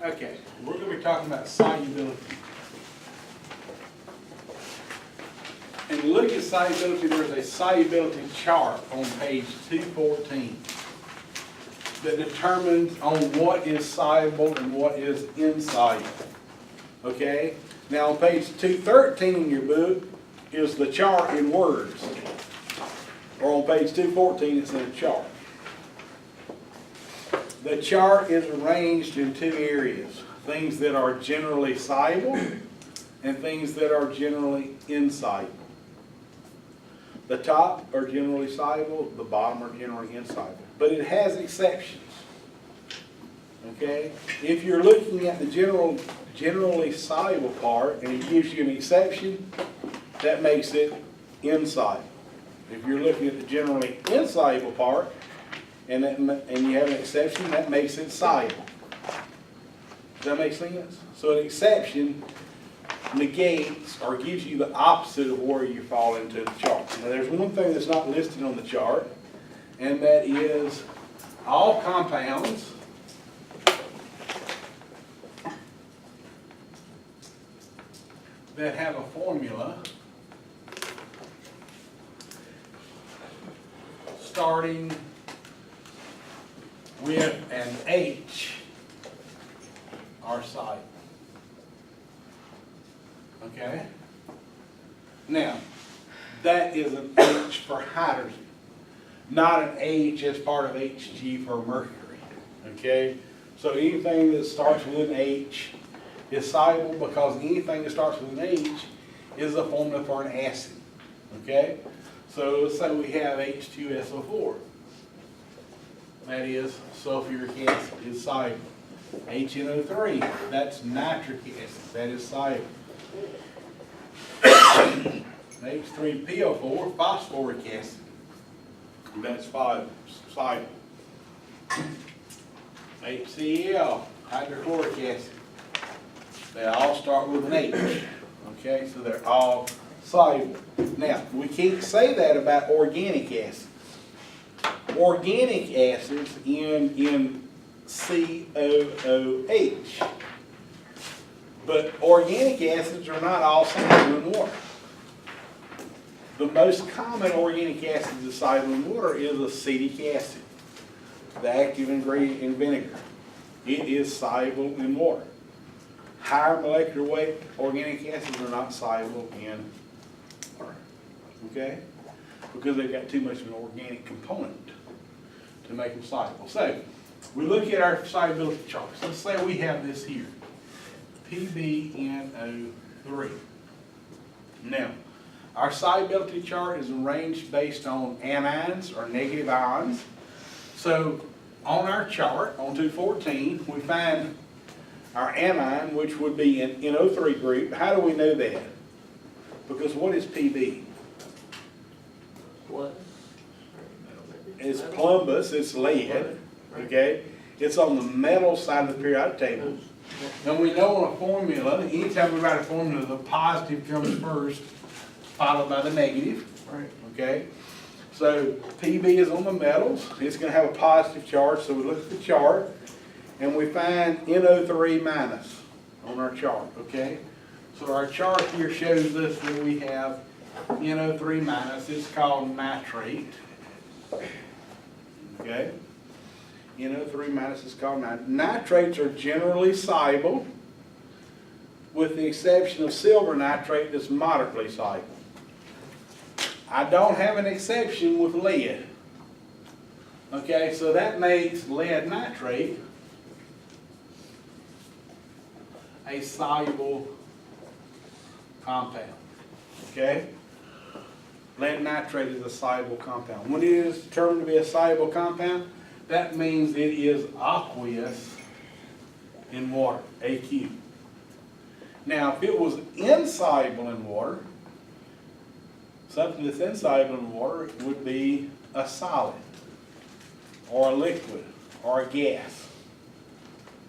Okay, we're going to be talking about solubility. And look at solubility, there's a solubility chart on page 214 that determines on what is soluble and what is insoluble. Okay? Now on page 213 in your book is the chart in words. Or on page 214 it's in a chart. The chart is arranged in two areas. Things that are generally soluble and things that are generally insoluble. The top are generally soluble, the bottom are generally insoluble. But it has exceptions. Okay? If you're looking at the generally soluble part and it gives you an exception, that makes it insoluble. If you're looking at the generally insoluble part and you have an exception, that makes it soluble. Does that make sense? So an exception negates or gives you the opposite of where you fall into the chart. Now there's one thing that's not listed on the chart, and that is all compounds that have a formula starting with an H are soluble. Okay? Now, that is an H for hydrogen, not an H as part of Hg for mercury. Okay? So anything that starts with an H is soluble because anything that starts with an H is a formula for an acid. Okay? So let's say we have H2SO4. That is sulfuric acid, is soluble. HNO3, that's nitric acid, that is soluble. H3PO4, phosphoric acid, that's soluble. HCl, hydrochloric acid, they all start with an H. Okay, so they're all soluble. Now, we can't say that about organic acids. Organic acids end in COOH. But organic acids are not all soluble in water. The most common organic acid that's soluble in water is acetic acid, the active ingredient in vinegar. It is soluble in water. Higher molecular weight organic acids are not soluble in water. Okay? Because they've got too much of an organic component to make them soluble. So, we look at our solubility charts. Let's say we have this here. PbNO3. Now, our solubility chart is arranged based on anions or negative ions. So, on our chart, on 214, we find our anion, which would be an NO3 group. How do we know that? Because what is Pb? What? It's plumbous, it's lead, okay? It's on the metal side of the periodic table. And we know on a formula, anytime we write a formula, the positive comes first, followed by the negative, Right. okay? So Pb is on the metals, it's going to have a positive charge, so we look at the chart, and we find NO3 minus on our chart, okay? So our chart here shows us that we have NO3 minus, it's called nitrate, okay? NO3 minus is called nitrate. Nitrates are generally soluble, with the exception of silver nitrate that's moderately soluble. I don't have an exception with lead. Okay, so that makes lead nitrate a soluble compound. Okay? Lead nitrate is a soluble compound. When it is determined to be a soluble compound, that means it is aqueous in water, AQ. Now, if it was insoluble in water, something that's insoluble in water would be a solid, or a liquid, or a gas.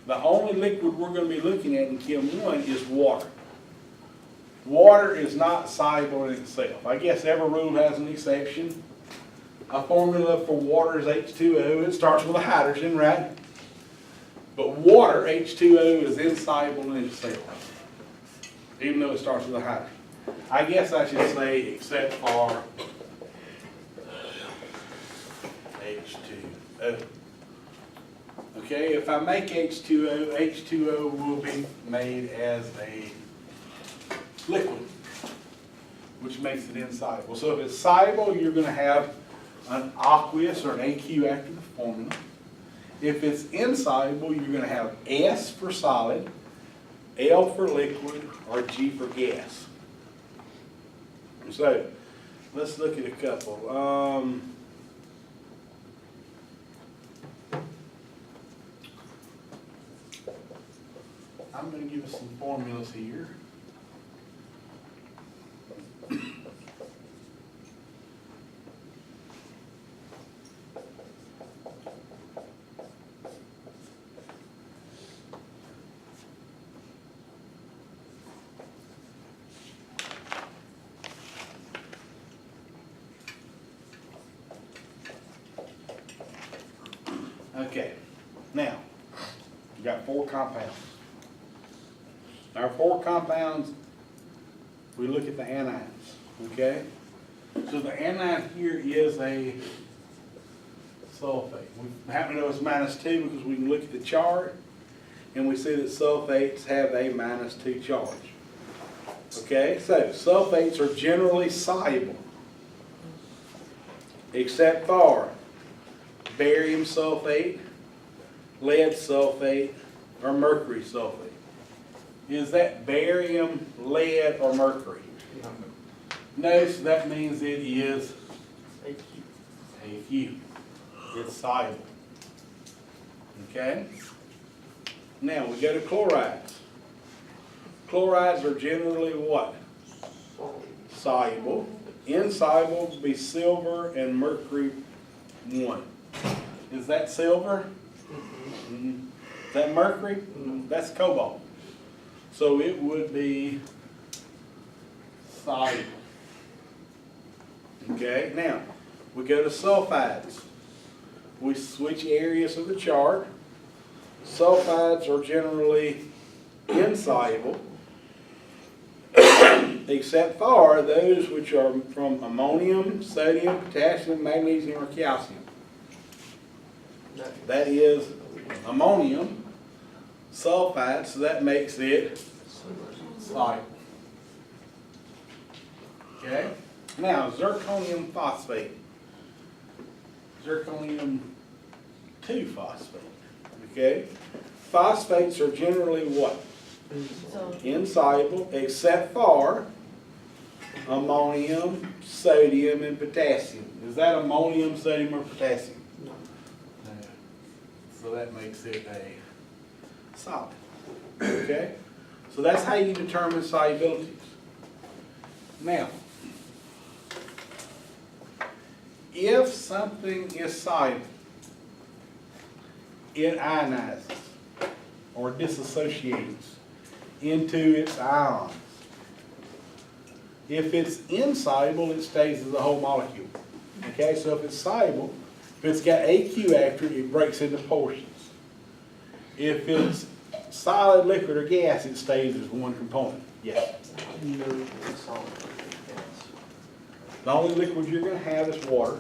The only liquid we're going to be looking at in Chem 1 is water. Water is not soluble in itself. I guess every rule has an exception. A formula for water is H2O. It starts with a hydrogen, right? But water, H2O, is insoluble in itself, even though it starts with a hydrogen. I guess I should say except for H2O. Okay, if I make H2O, H2O will be made as a liquid, which makes it insoluble. So if it's soluble, you're going to have an aqueous or an AQ after the formula. If it's insoluble, you're going to have S for solid, L for liquid, or G for gas. So let's look at a couple. I'm going to give us some formulas here. Okay, now, you got 4 compounds. Our 4 compounds, we look at the anions, okay? So the anion here is a sulfate. We happen to know it's -2 because we can look at the chart and we see that sulfates have a -2 charge. Okay, so sulfates are generally soluble, except for barium sulfate, lead sulfate, or mercury sulfate. Is that barium, lead, or mercury? No, so that means it is AQ. It's soluble. Okay? Now we go to chlorides. Chlorides are generally what? Soluble. Insoluble would be silver and mercury 1. Is that silver? Mm-hmm. Is that mercury? Mm-hmm. That's cobalt. So it would be soluble. Okay, now we go to sulfides. We switch areas of the chart. Sulfides are generally insoluble, except for those which are from ammonium, sodium, potassium, magnesium, or calcium. That is ammonium sulfide, so that makes it soluble. Okay? Now, zirconium phosphate. Zirconium 2 phosphate. Okay? Phosphates are generally what? Insoluble, except for ammonium, sodium, and potassium. Is that ammonium, sodium, or potassium? No. So that makes it a solid. Okay? So that's how you determine solubilities. Now, if something is soluble, it ionizes or dissociates into its ions. If it's insoluble, it stays as a whole molecule. Okay, so if it's soluble, if it's got AQ after it, it breaks into portions. If it's solid, liquid, or gas, it stays as one component. Yes? The only liquid you're going to have is water.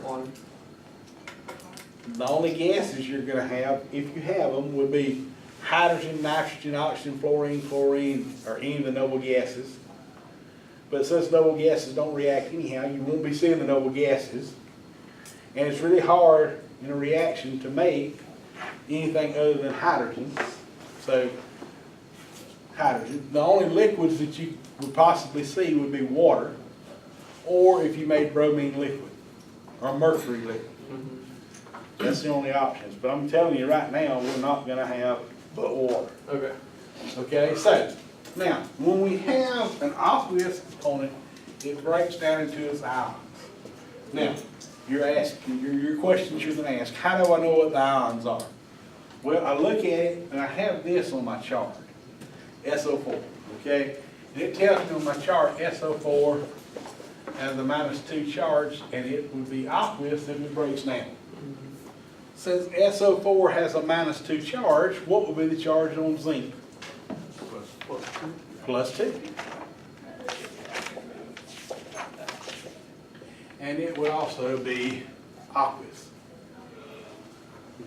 The only gases you're going to have, if you have them, would be hydrogen, nitrogen, oxygen, fluorine, chlorine, or any of the noble gases. But since noble gases don't react anyhow, you won't be seeing the noble gases. And it's really hard in a reaction to make anything other than hydrogen. So, hydrogen. The only liquids that you would possibly see would be water, or if you made bromine liquid, or mercury liquid. That's the only options. But I'm telling you right now, we're not going to have but water. Okay. Okay, so, now, when we have an aqueous component, it breaks down into its ions. Now, you're asking, your questions you're going to ask, how do I know what the ions are? Well, I look at it, and I have this on my chart, SO4, okay? And it tells me on my chart, SO4 has the -2 charge, and it would be aqueous if it breaks down. Since SO4 has a -2 charge, what would be the charge on zinc? Plus 2. And it would also be aqueous.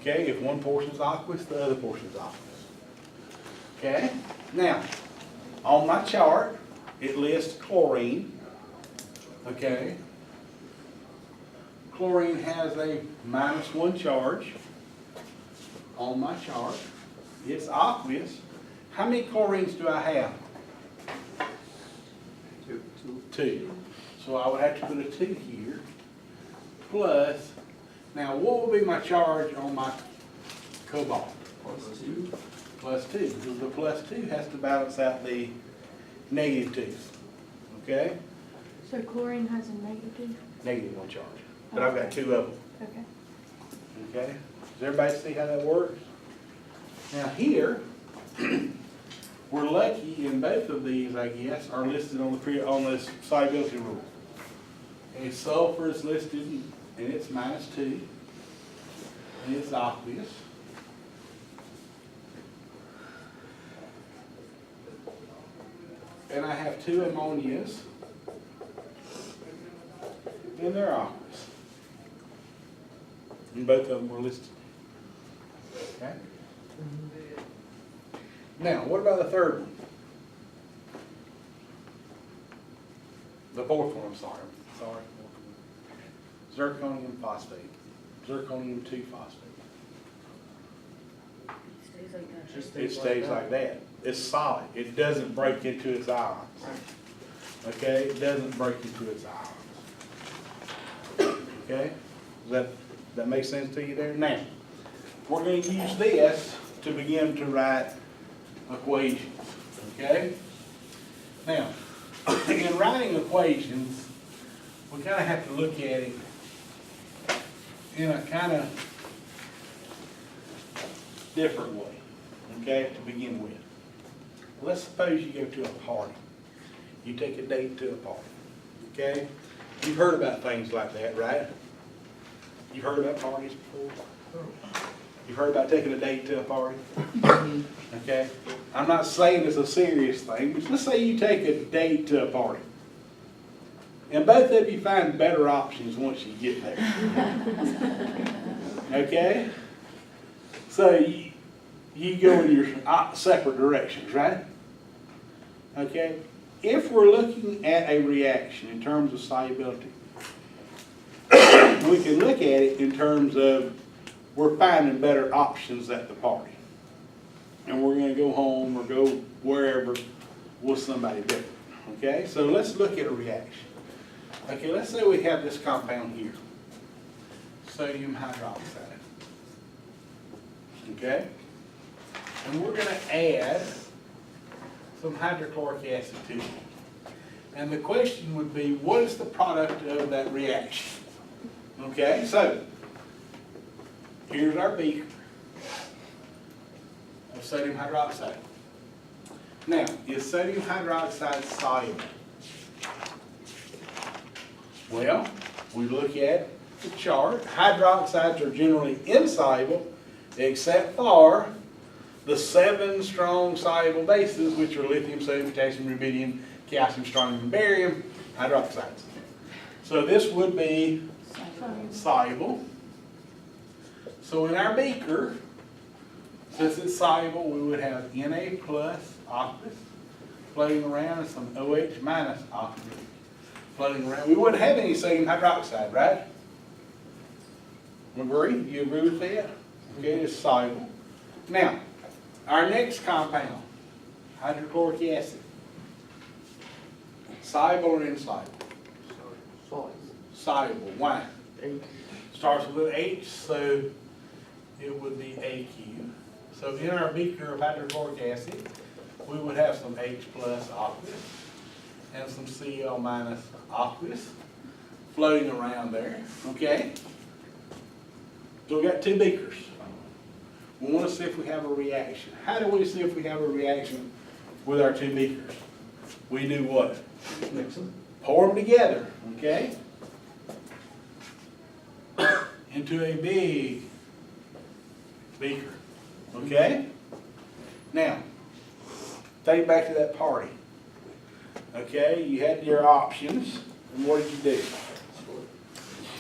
Okay, if one portion is aqueous, the other portion is aqueous. Okay, now, on my chart, it lists chlorine. Okay, chlorine has a -1 charge on my chart. It's aqueous. How many chlorines do I have? 2. So I would have to put a 2 here. Plus, now what would be my charge on my cobalt? +2. Plus 2. Because the plus 2 has to balance out the -2. Okay? So chlorine has a negative? -1 charge. But I've got 2 of them. Okay. Okay? Does everybody see how that works? Now here, we're lucky in both of these, I guess, are listed on this solubility rule. A sulfur is listed and it's -2, and it's aqueous. And I have 2 ammonias, and they're aqueous. And both of them were listed. Okay? Now, what about the third one? The fourth one, I'm sorry. Zirconium phosphate. Zirconium 2 phosphate. Stays like that. It stays like that. It's solid. It doesn't break into its ions. Okay? It doesn't break into its ions. Okay? Does that make sense to you there? Now, we're going to use this to begin to write equations. Okay? Now, in writing equations, we kind of have to look at it in a kind of different way, okay, to begin with. Let's suppose you go to a party. You take a date to a party, okay? You've heard about things like that, right? You've heard about parties before? You've heard about taking a date to a party? Okay? I'm not saying it's a serious thing, but let's say you take a date to a party. And both of you find better options once you get there. Okay? So you go in your separate directions, right? Okay? If we're looking at a reaction in terms of solubility, we can look at it in terms of we're finding better options at the party. And we're going to go home or go wherever with somebody different. Okay? So let's look at a reaction. Okay, let's say we have this compound here. Sodium hydroxide. Okay? And we're going to add some hydrochloric acid to it. And the question would be, what is the product of that reaction? Okay, so here's our beaker of sodium hydroxide. Now, is sodium hydroxide soluble? Well, we look at the chart. Hydroxides are generally insoluble, except for the 7 strong soluble bases, which are lithium, sodium, potassium, rubidium, calcium, strontium, and barium hydroxides. So this would be soluble. So in our beaker, since it's soluble, we would have Na plus aqueous floating around and some OH minus aqueous floating around. We wouldn't have any sodium hydroxide, right? Agree? You agree with that? Okay, it's soluble. Now, our next compound, hydrochloric acid. Soluble or insoluble? Soluble. Why? Starts with an H, so it would be AQ. So in our beaker of hydrochloric acid, we would have some H plus aqueous and some Cl minus aqueous floating around there. Okay? So we got 2 beakers. We want to see if we have a reaction. How do we see if we have a reaction with our 2 beakers? We do what? Mix them. Pour them together, okay? Into a big beaker. Okay? Now, think back to that party. Okay, you had your options, and what did you do?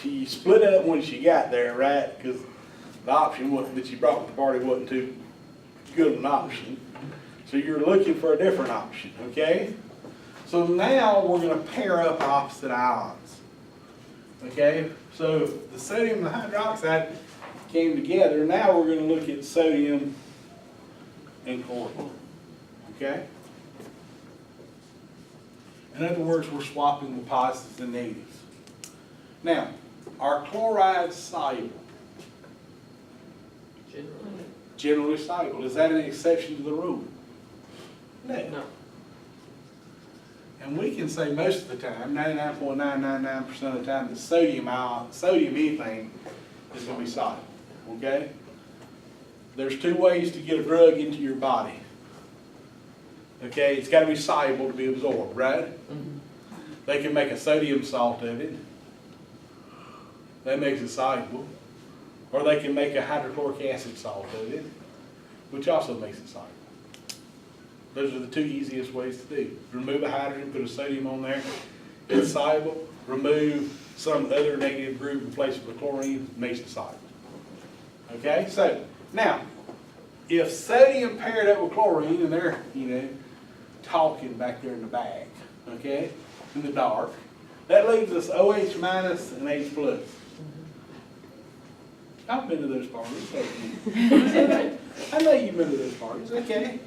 You split up once you got there, right? Because the option that you brought to the party wasn't too good an option. So you're looking for a different option, okay? So now we're going to pair up opposite ions. Okay, so the sodium and the hydroxide came together. Now we're going to look at sodium and chlorine. Okay? In other words, we're swapping the positives and negatives. Now, are chlorides soluble? Generally soluble. Is that an exception to the rule? No. And we can say most of the time, 99.999% of the time, that sodium anything is going to be soluble. Okay? There's two ways to get a drug into your body. Okay? It's got to be soluble to be absorbed, right? Mm-hmm. They can make a sodium salt of it. That makes it soluble. Or they can make a hydrochloric acid salt of it, which also makes it soluble. Those are the two easiest ways to do. Remove a hydrogen, put a sodium on there, it's soluble. Remove some other negative group, replace it with chlorine, makes it soluble. Okay, so now, if sodium paired up with chlorine, and they're, talking back there in the back, okay, in the dark, that leaves us OH minus and H plus. I've been to those parties. I know you've been to those parties, okay.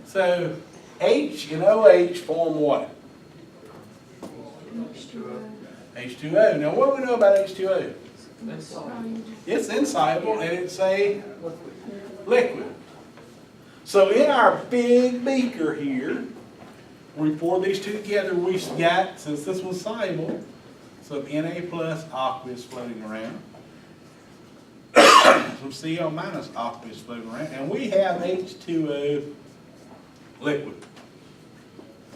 So, H and OH form what? H2O. H2O. Now, what do we know about H2O? Soluble. It's insoluble and it's a liquid. So, in our big beaker here, we pour these two together. We've got, since this one's soluble, some Na plus aqueous floating around. Some Cl minus aqueous floating around. And we have H2O liquid.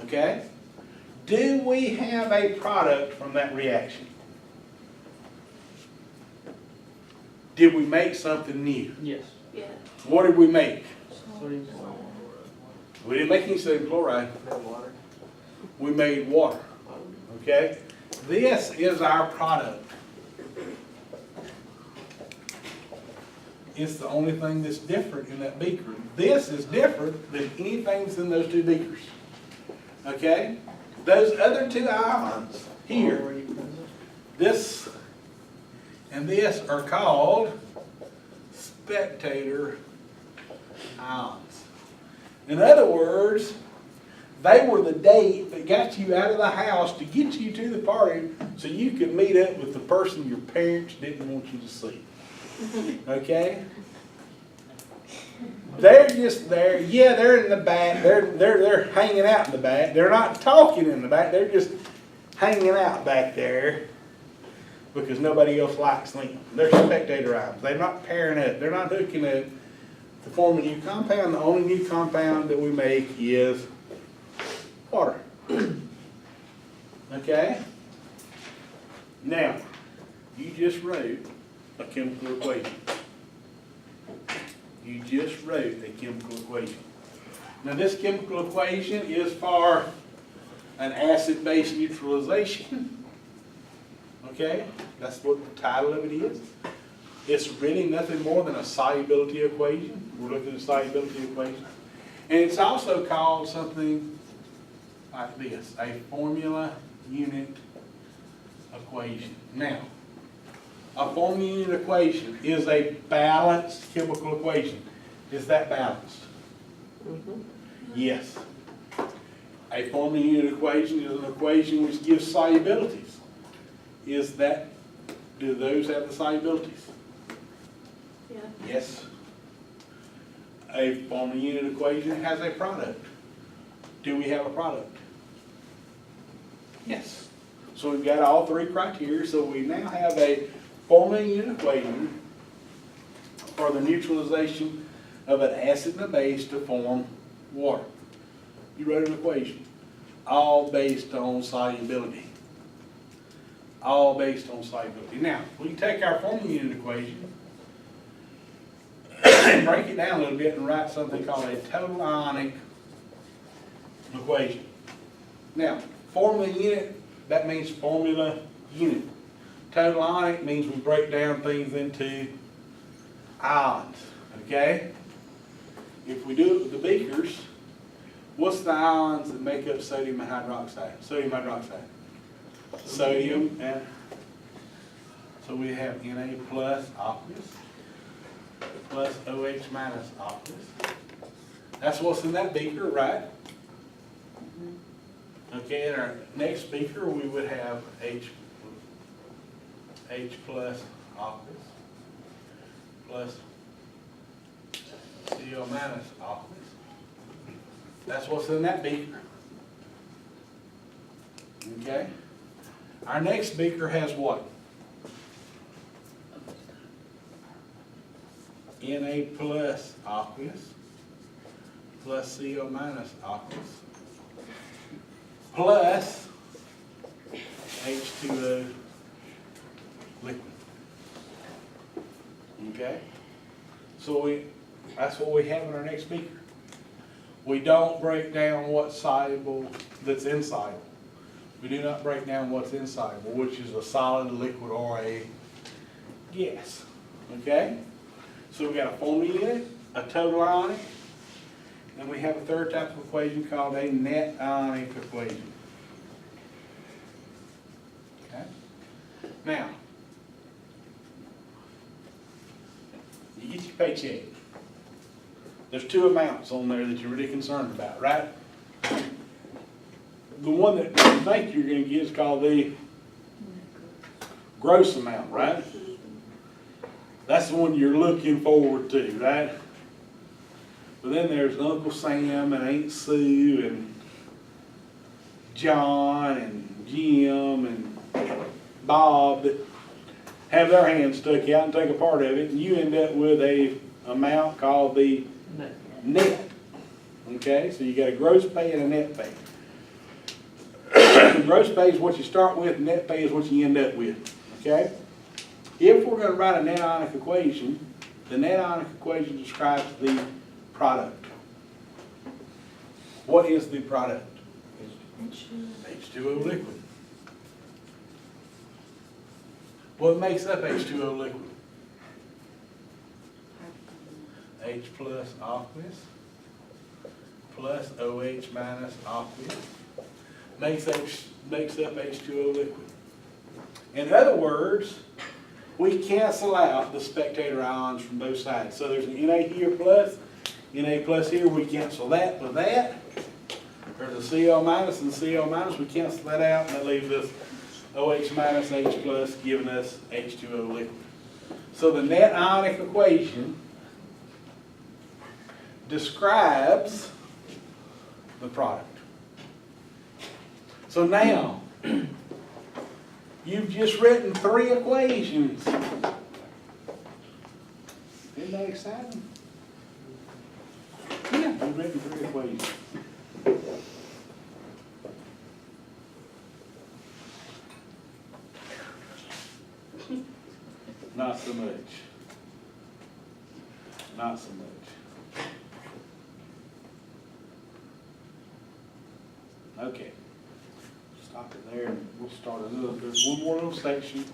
Okay? Do we have a product from that reaction? Did we make something new? Yes. Yeah. What did we make? Sodium chloride. We didn't make any sodium chloride. Water. We made water. Okay? This is our product. It's the only thing that's different in that beaker. This is different than anything that's in those two beakers. Okay? Those other two ions here, this and this are called spectator ions. In other words, they were the date that got you out of the house to get you to the party so you could meet up with the person your parents didn't want you to see. Okay? They're just there. Yeah, they're in the back. They're hanging out in the back. They're not talking in the back. They're just hanging out back there because nobody else likes them. They're spectator ions. They're not pairing up. They're not hooking up to form a new compound. The only new compound that we make is water. Okay? Now, you just wrote a chemical equation. You just wrote a chemical equation. Now this chemical equation is for an acid-base neutralization. Okay? That's what the title of it is. It's really nothing more than a solubility equation. We're looking at a solubility equation. And it's also called something like this, a formula unit equation. Now, a formula unit equation is a balanced chemical equation. Is that balanced? Mm-hmm. Yes. A formula unit equation is an equation which gives solubilities. Do those have the solubilities? Yeah. Yes. A formula unit equation has a product. Do we have a product? Yes. So we've got all three criteria, so we now have a formula unit equation for the neutralization of an acid and a base to form water. You wrote an equation, all based on solubility. All based on solubility. Now, we can take our formula unit equation break it down a little bit and write something called a total ionic equation. Now, formula unit, that means formula unit. Total ionic means we break down things into ions, okay? If we do it with the beakers, what's the ions that make up sodium hydroxide? Sodium hydroxide. Sodium and, so we have Na plus aqueous plus OH minus aqueous. That's what's in that beaker, right? Okay, in our next beaker we would have H plus aqueous plus CO minus aqueous. That's what's in that beaker. Okay? Our next beaker has what? Na plus aqueous plus CO minus aqueous plus H2O liquid. Okay? So that's what we have in our next beaker. We don't break down what's soluble that's insoluble. We do not break down what's insoluble, which is a solid, a liquid, or a gas. Okay? So we got a formula unit, a total ionic, and we have a third type of equation called a net ionic equation. Okay? Now, you get your paycheck. There's two amounts on there that you're really concerned about, right? The one that you think you're going to get is called the gross amount, right? That's the one you're looking forward to, right? But then there's Uncle Sam and Aunt Sue and John and Jim and Bob that have their hands stuck out and take a part of it, and you end up with a amount called the net. Okay, so you got a gross pay and a net pay. Gross pay is what you start with, net pay is what you end up with. Okay? If we're going to write a net ionic equation, the net ionic equation describes the product. What is the product? H2O liquid. What makes up H2O liquid? H plus aqueous plus OH minus aqueous makes up H2O liquid. In other words, we cancel out the spectator ions from both sides. So there's an Na here plus, Na plus here, we cancel that with that. There's a Cl minus and Cl minus, we cancel that out, and that leaves us OH minus H plus, giving us H2O liquid. So the net ionic equation describes the product. So now, you've just written 3 equations. Isn't that exciting? Yeah, you've written 3 equations. Not so much. Not so much. Okay. Stop it there and we'll start another. There's one more little section.